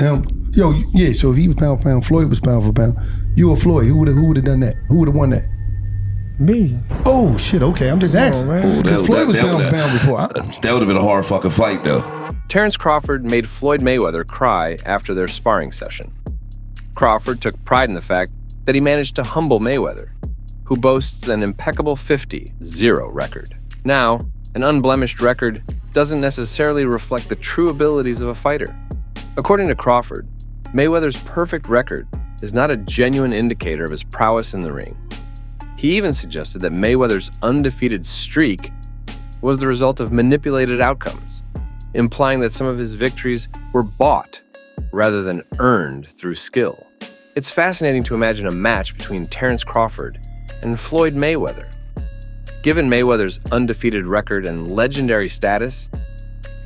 Yo, yeah, so if he was pound for pound, Floyd was pound for pound. You or Floyd, who would have done that? Who would have won that? Me. Oh, shit, okay, I'm just asking. Because Floyd was pound for pound before. That would have been a hard fucking fight, though. Terence Crawford made Floyd Mayweather cry after their sparring session. Crawford took pride in the fact that he managed to humble Mayweather, who boasts an impeccable 50-0 record. Now, an unblemished record doesn't necessarily reflect the true abilities of a fighter. According to Crawford, Mayweather's perfect record is not a genuine indicator of his prowess in the ring. He even suggested that Mayweather's undefeated streak was the result of manipulated outcomes, implying that some of his victories were bought rather than earned through skill. It's fascinating to imagine a match between Terence Crawford and Floyd Mayweather. Given Mayweather's undefeated record and legendary status,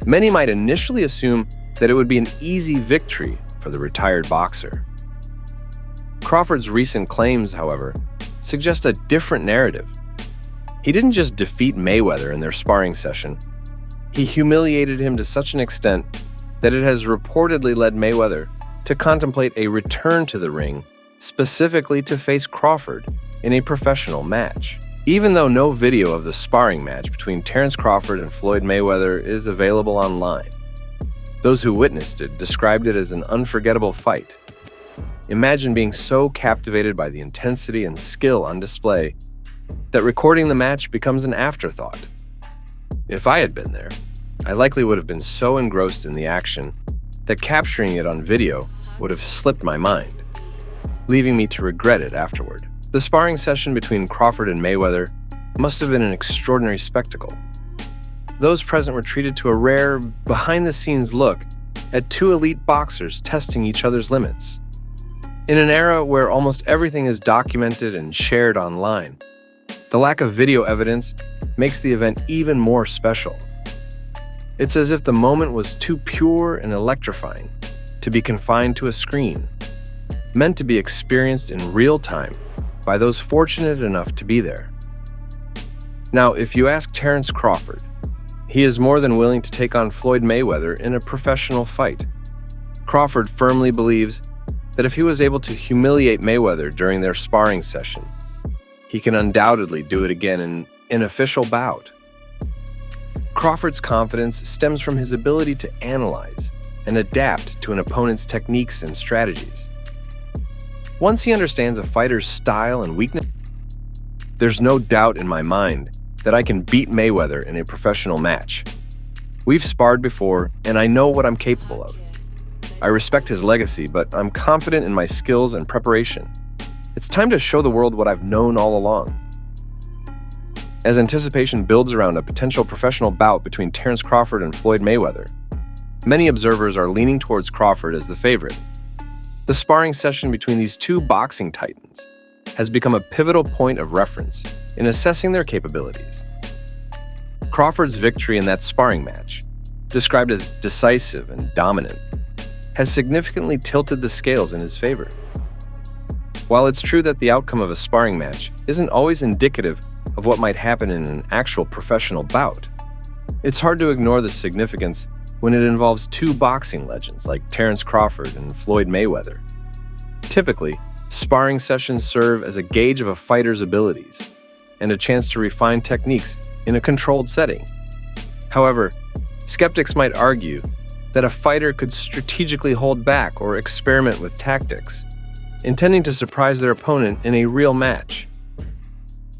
many might initially assume that it would be an easy victory for the retired boxer. Crawford's recent claims, however, suggest a different narrative. He didn't just defeat Mayweather in their sparring session. He humiliated him to such an extent that it has reportedly led Mayweather to contemplate a return to the ring specifically to face Crawford in a professional match. Even though no video of the sparring match between Terence Crawford and Floyd Mayweather is available online, those who witnessed it described it as an unforgettable fight. Imagine being so captivated by the intensity and skill on display that recording the match becomes an afterthought. If I had been there, I likely would have been so engrossed in the action that capturing it on video would have slipped my mind, leaving me to regret it afterward. The sparring session between Crawford and Mayweather must have been an extraordinary spectacle. Those present were treated to a rare, behind-the-scenes look at two elite boxers testing each other's limits. In an era where almost everything is documented and shared online, the lack of video evidence makes the event even more special. It's as if the moment was too pure and electrifying to be confined to a screen, meant to be experienced in real time by those fortunate enough to be there. Now, if you ask Terence Crawford, he is more than willing to take on Floyd Mayweather in a professional fight. Crawford firmly believes that if he was able to humiliate Mayweather during their sparring session, he can undoubtedly do it again in an official bout. Crawford's confidence stems from his ability to analyze and adapt to an opponent's techniques and strategies. Once he understands a fighter's style and weakness, there's no doubt in my mind that I can beat Mayweather in a professional match. We've sparred before, and I know what I'm capable of. I respect his legacy, but I'm confident in my skills and preparation. It's time to show the world what I've known all along. As anticipation builds around a potential professional bout between Terence Crawford and Floyd Mayweather, many observers are leaning towards Crawford as the favorite. The sparring session between these two boxing titans has become a pivotal point of reference in assessing their capabilities. Crawford's victory in that sparring match, described as decisive and dominant, has significantly tilted the scales in his favor. While it's true that the outcome of a sparring match isn't always indicative of what might happen in an actual professional bout, it's hard to ignore the significance when it involves two boxing legends like Terence Crawford and Floyd Mayweather. Typically, sparring sessions serve as a gauge of a fighter's abilities and a chance to refine techniques in a controlled setting. However, skeptics might argue that a fighter could strategically hold back or experiment with tactics, intending to surprise their opponent in a real match.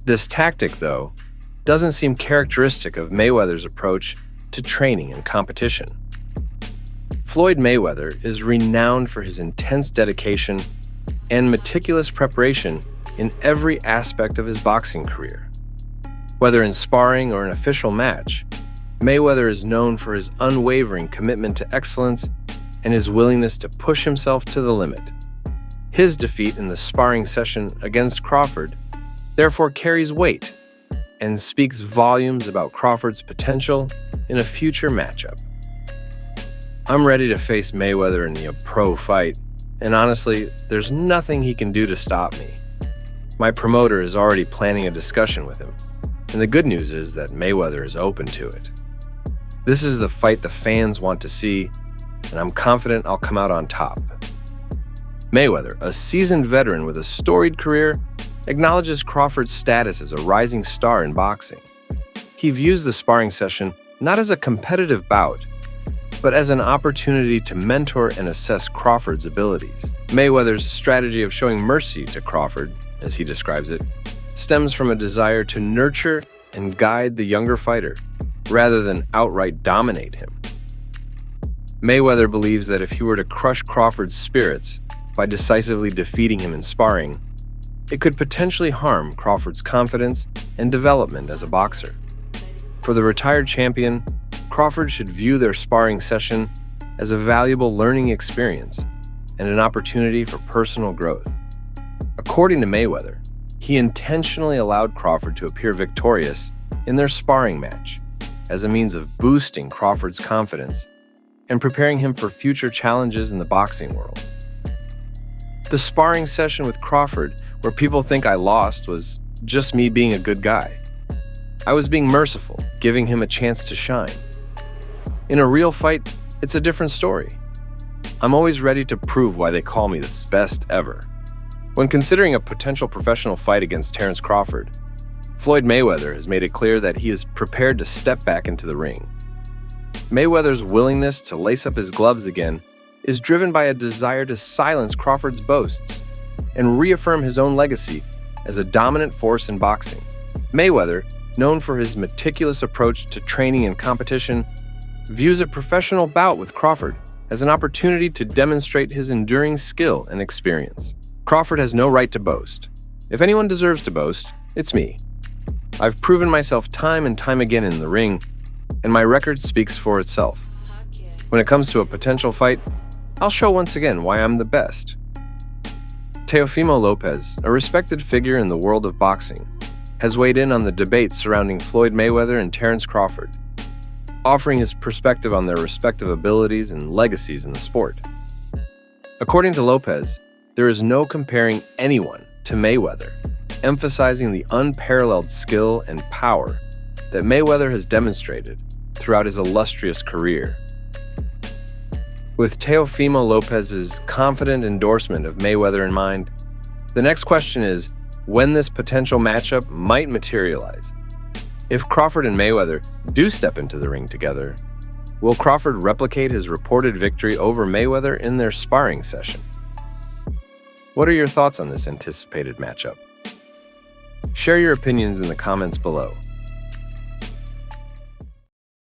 This tactic, though, doesn't seem characteristic of Mayweather's approach to training and competition. Floyd Mayweather is renowned for his intense dedication and meticulous preparation in every aspect of his boxing career. Whether in sparring or an official match, Mayweather is known for his unwavering commitment to excellence and his willingness to push himself to the limit. His defeat in the sparring session against Crawford therefore carries weight and speaks volumes about Crawford's potential in a future matchup. I'm ready to face Mayweather in a pro fight, and honestly, there's nothing he can do to stop me. My promoter is already planning a discussion with him, and the good news is that Mayweather is open to it. This is the fight the fans want to see, and I'm confident I'll come out on top. Mayweather, a seasoned veteran with a storied career, acknowledges Crawford's status as a rising star in boxing. He views the sparring session not as a competitive bout, but as an opportunity to mentor and assess Crawford's abilities. Mayweather's strategy of showing mercy to Crawford, as he describes it, stems from a desire to nurture and guide the younger fighter, rather than outright dominate him. Mayweather believes that if he were to crush Crawford's spirits by decisively defeating him in sparring, it could potentially harm Crawford's confidence and development as a boxer. For the retired champion, Crawford should view their sparring session as a valuable learning experience and an opportunity for personal growth. According to Mayweather, he intentionally allowed Crawford to appear victorious in their sparring match as a means of boosting Crawford's confidence and preparing him for future challenges in the boxing world. The sparring session with Crawford, where people think I lost, was just me being a good guy. I was being merciful, giving him a chance to shine. In a real fight, it's a different story. I'm always ready to prove why they call me the best ever. When considering a potential professional fight against Terence Crawford, Floyd Mayweather has made it clear that he is prepared to step back into the ring. Mayweather's willingness to lace up his gloves again is driven by a desire to silence Crawford's boasts and reaffirm his own legacy as a dominant force in boxing. Mayweather, known for his meticulous approach to training and competition, views a professional bout with Crawford as an opportunity to demonstrate his enduring skill and experience. Crawford has no right to boast. If anyone deserves to boast, it's me. I've proven myself time and time again in the ring, and my record speaks for itself. When it comes to a potential fight, I'll show once again why I'm the best. Teofimo Lopez, a respected figure in the world of boxing, has weighed in on the debate surrounding Floyd Mayweather and Terence Crawford, offering his perspective on their respective abilities and legacies in the sport. According to Lopez, there is no comparing anyone to Mayweather, emphasizing the unparalleled skill and power that Mayweather has demonstrated throughout his illustrious career. With Teofimo Lopez's confident endorsement of Mayweather in mind, the next question is when this potential matchup might materialize. If Crawford and Mayweather do step into the ring together, will Crawford replicate his reported victory over Mayweather in their sparring session? What are your thoughts on this anticipated matchup? Share your opinions in the comments below.